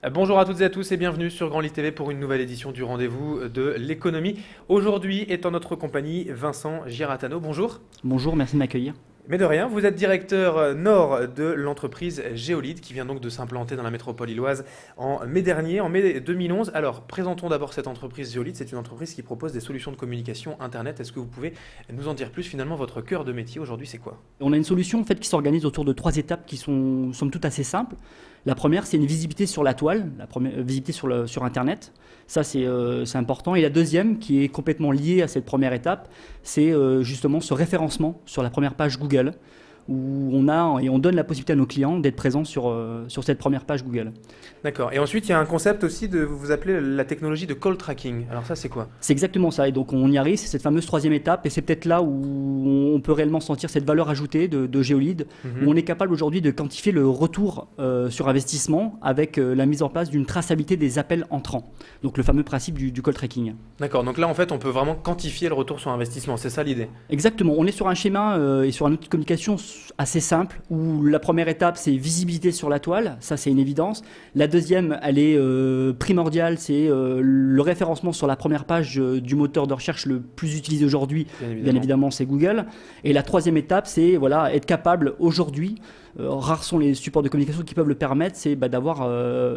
Bonjour à toutes et à tous et bienvenue sur Grand Lit TV pour une nouvelle édition du rendez-vous de l'économie. Aujourd'hui est en notre compagnie Vincent Giratano. Bonjour. Bonjour, merci de m'accueillir. Mais de rien, vous êtes directeur nord de l'entreprise Géolide qui vient donc de s'implanter dans la métropole lilloise en mai dernier, en mai 2011. Alors présentons d'abord cette entreprise Géolide. C'est une entreprise qui propose des solutions de communication Internet. Est-ce que vous pouvez nous en dire plus? Finalement, votre cœur de métier aujourd'hui, c'est quoi? On a une solution en fait, qui s'organise autour de 3 étapes qui sont somme toute assez simples. La première, c'est une visibilité sur la toile, la première, visibilité sur Internet. Ça, c'est important. Et la deuxième, qui est complètement liée à cette première étape, c'est justement ce référencement sur la première page Google, où on donne la possibilité à nos clients d'être présents sur cette première page Google. D'accord. Et ensuite, il y a un concept aussi de, vous appelez la technologie de call tracking. Alors ça, c'est quoi? C'est exactement ça. Et donc, on y arrive, c'est cette fameuse troisième étape. Et c'est peut-être là où on peut réellement sentir cette valeur ajoutée de Géolide, où on est capable aujourd'hui de quantifier le retour sur investissement avec la mise en place d'une traçabilité des appels entrants. Donc, le fameux principe du call tracking. D'accord. Donc là, en fait, on peut vraiment quantifier le retour sur investissement. C'est ça l'idée? Exactement. On est sur un schéma et sur un outil de communication assez simple, où la première étape, c'est visibilité sur la toile. Ça, c'est une évidence. La deuxième, elle est primordiale, c'est le référencement sur la première page du moteur de recherche le plus utilisé aujourd'hui. Bien évidemment, c'est Google. Et la troisième étape, c'est voilà, être capable aujourd'hui, rares sont les supports de communication qui peuvent le permettre, c'est d'avoir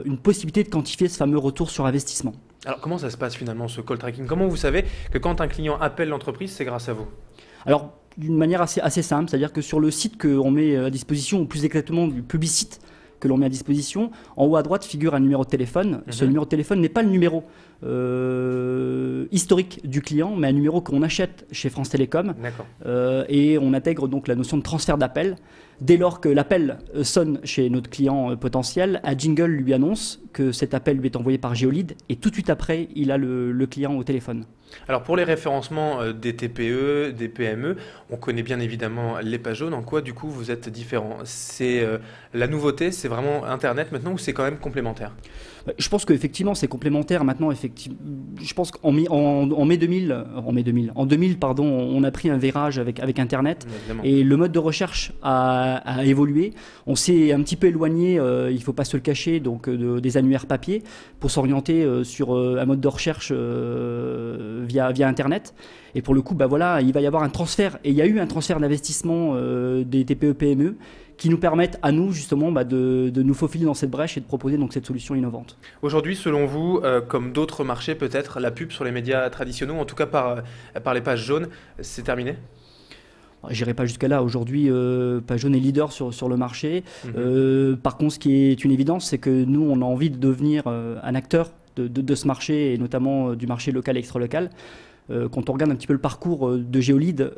une possibilité de quantifier ce fameux retour sur investissement. Alors, comment ça se passe finalement, ce call tracking? Comment vous savez que quand un client appelle l'entreprise, c'est grâce à vous? Alors, d'une manière assez simple, c'est-à-dire que sur le site qu'on met à disposition, ou plus exactement du publicite que l'on met à disposition, en haut à droite figure un numéro de téléphone. Ce numéro de téléphone n'est pas le numéro historique du client, mais un numéro qu'on achète chez France Télécom. Et on intègre donc la notion de transfert d'appel. Dès lors que l'appel sonne chez notre client potentiel, un jingle lui annonce que cet appel lui est envoyé par Géolide et tout de suite après, il a le client au téléphone. Alors pour les référencements des TPE, des PME, on connaît bien évidemment les pages jaunes. En quoi du coup vous êtes différent? C'est la nouveauté, c'est vraiment Internet maintenant ou c'est quand même complémentaire? Je pense qu'effectivement c'est complémentaire maintenant. Je pense qu'en en 2000, pardon, on a pris un virage avec Internet et le mode de recherche a évolué. On s'est un petit peu éloigné, il ne faut pas se le cacher, donc, des annuaires papier pour s'orienter sur un mode de recherche via Internet. Et pour le coup, voilà, il va y avoir un transfert, et il y a eu un transfert d'investissement des TPE-PME qui nous permettent à nous justement de nous faufiler dans cette brèche et de proposer donc cette solution innovante. Aujourd'hui, selon vous, comme d'autres marchés peut-être, la pub sur les médias traditionnels, en tout cas par les pages jaunes, c'est terminé? Je n'irai pas jusqu'à là. Aujourd'hui, Page Jaune est leader sur le marché. Par contre, ce qui est une évidence, c'est que nous, on a envie de devenir un acteur de ce marché, et notamment du marché local et extra-local. Quand on regarde un petit peu le parcours de Géolide,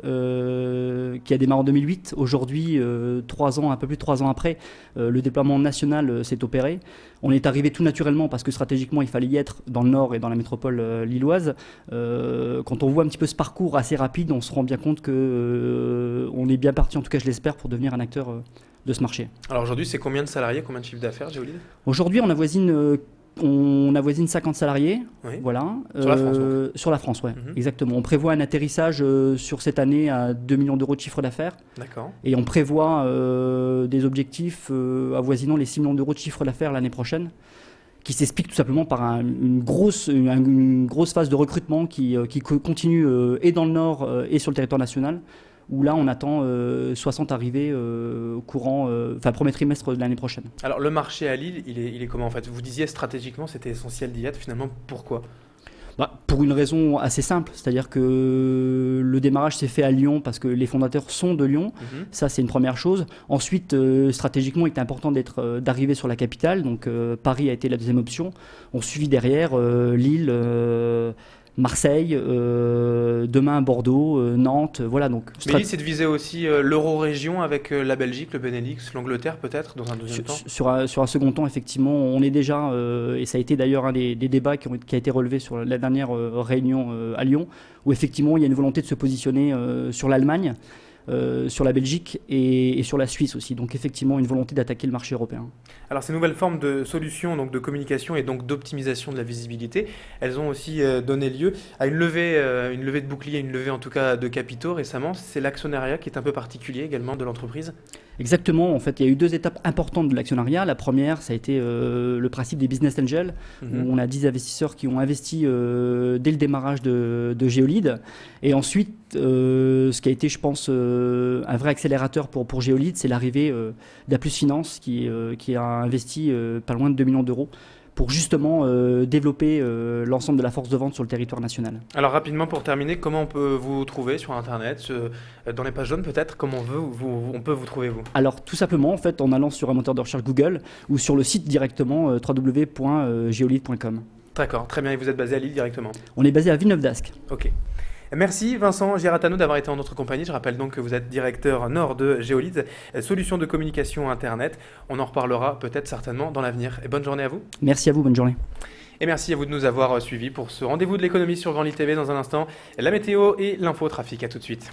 qui a démarré en 2008, aujourd'hui, un peu plus de 3 ans après, le déploiement national s'est opéré. On est arrivé tout naturellement parce que stratégiquement, il fallait y être dans le nord et dans la métropole lilloise. Quand on voit un petit peu ce parcours assez rapide, on se rend bien compte qu'on est bien parti, en tout cas je l'espère, pour devenir un acteur de ce marché. Alors aujourd'hui, c'est combien de salariés, combien de chiffre d'affaires, Géolide? Aujourd'hui, on avoisine 50 salariés, oui. Voilà. Sur la France, donc. Sur la France, ouais, exactement. On prévoit un atterrissage sur cette année à 2 millions d'euros de chiffre d'affaires. D'accord. Et on prévoit des objectifs avoisinant les 6 millions d'euros de chiffre d'affaires l'année prochaine, qui s'explique tout simplement par une grosse phase de recrutement qui continue et dans le Nord et sur le territoire national, où là on attend 60 arrivées premier trimestre de l'année prochaine. Alors le marché à Lille, il est comment en fait? Vous disiez stratégiquement c'était essentiel d'y être, finalement pourquoi? Pour une raison assez simple, c'est-à-dire que le démarrage s'est fait à Lyon parce que les fondateurs sont de Lyon, ça c'est une première chose. Ensuite, stratégiquement, il est important d'arriver sur la capitale, donc Paris a été la deuxième option. On suit derrière Lille, Marseille, demain Bordeaux, Nantes, voilà. Donc, mais l'idée c'est de viser aussi l'euro-région avec la Belgique, le Benelux, l'Angleterre peut-être dans un deuxième temps? Sur un second temps, effectivement, on est déjà, et ça a été d'ailleurs un des débats qui a été relevé sur la dernière réunion à Lyon, où effectivement il y a une volonté de se positionner sur l'Allemagne. sur la Belgique et sur la Suisse aussi. Donc effectivement, une volonté d'attaquer le marché européen. Alors ces nouvelles formes de solutions, donc de communication et donc d'optimisation de la visibilité, elles ont aussi donné lieu à une levée de bouclier, une levée en tout cas de capitaux récemment. C'est l'actionnariat qui est un peu particulier également de l'entreprise. Exactement, en fait, il y a eu 2 étapes importantes de l'actionnariat. La première, ça a été le principe des business angels, où on a 10 investisseurs qui ont investi dès le démarrage de Geolid. Et ensuite, ce qui a été, je pense, un vrai accélérateur pour Geolid, c'est l'arrivée d'Aplus Finance qui a investi pas loin de 2 millions d'euros pour justement développer l'ensemble de la force de vente sur le territoire national. Alors rapidement pour terminer, comment on peut vous trouver sur Internet, dans les pages jaunes peut-être, comment on peut vous trouver vous? Alors tout simplement en fait en allant sur un moteur de recherche Google ou sur le site directement www.geolid.com. D'accord, très bien, et vous êtes basé à Lille directement? On est basé à Villeneuve d'Ascq. Ok. Merci Vincent Giratano d'avoir été en notre compagnie. Je rappelle donc que vous êtes directeur nord de Geolid, solution de communication Internet. On en reparlera peut-être certainement dans l'avenir. Et bonne journée à vous. Merci à vous, bonne journée. Et merci à vous de nous avoir suivis pour ce rendez-vous de l'économie sur Grand Lille TV. Dans un instant, la météo et l'infotrafic. À tout de suite.